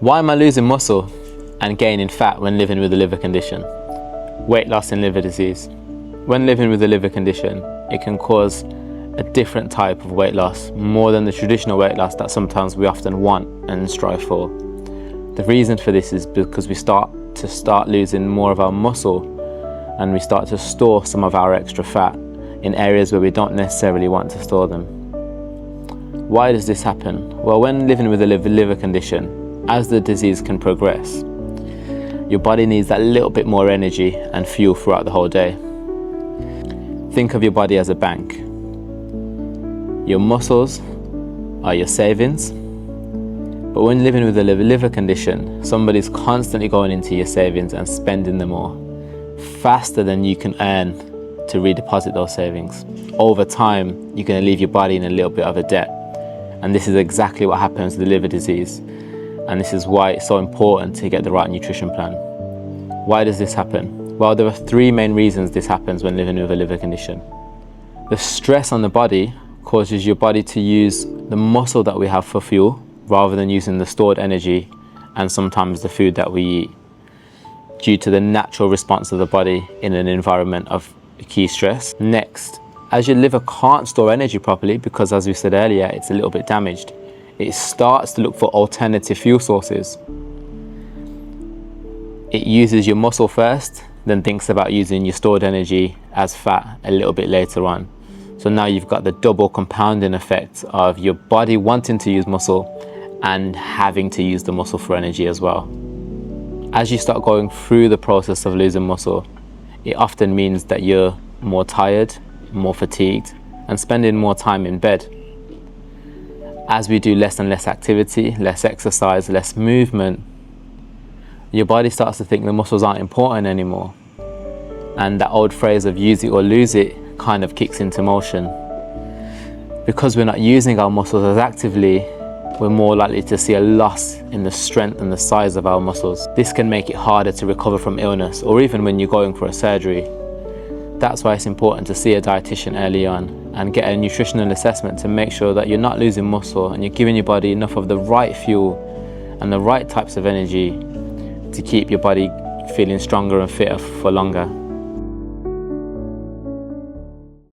Why am I losing muscle and gaining fat when living with a liver condition? Weight loss and liver disease. When living with a liver condition, it can cause a different type of weight loss, more than the traditional weight loss that sometimes we often want and strive for. The reason for this is because we start losing more of our muscle, and we start to store some of our extra fat in areas where we don't necessarily want to store them. Why does this happen? Well, when living with a liver condition, as the disease can progress, your body needs that little bit more energy and fuel throughout the whole day. Think of your body as a bank. Your muscles are your savings, but when living with a liver condition, somebody's constantly going into your savings and spending them all faster than you can earn to redeposit those savings. Over time, you're going to leave your body in a little bit of a debt, and this is exactly what happens with liver disease. And this is why it's so important to get the right nutrition plan. Why does this happen? Well, there are three main reasons this happens when living with a liver condition. The stress on the body causes your body to use the muscle that we have for fuel rather than using the stored energy and sometimes the food that we eat, due to the natural response of the body in an environment of key stress. Next, as your liver can't store energy properly, because as we said earlier, it's a little bit damaged, it starts to look for alternative fuel sources. It uses your muscle first, then thinks about using your stored energy as fat a little bit later on. So now you've got the double compounding effect of your body wanting to use muscle and having to use the muscle for energy as well. As you start going through the process of losing muscle, it often means that you're more tired, more fatigued, and spending more time in bed. As we do less and less activity, less exercise, less movement, your body starts to think the muscles aren't important anymore. And that old phrase of use it or lose it kind of kicks into motion. Because we're not using our muscles as actively, we're more likely to see a loss in the strength and the size of our muscles. This can make it harder to recover from illness, or even when you're going for a surgery. That's why it's important to see a dietitian early on and get a nutritional assessment to make sure that you're not losing muscle and you're giving your body enough of the right fuel and the right types of energy to keep your body feeling stronger and fitter for longer.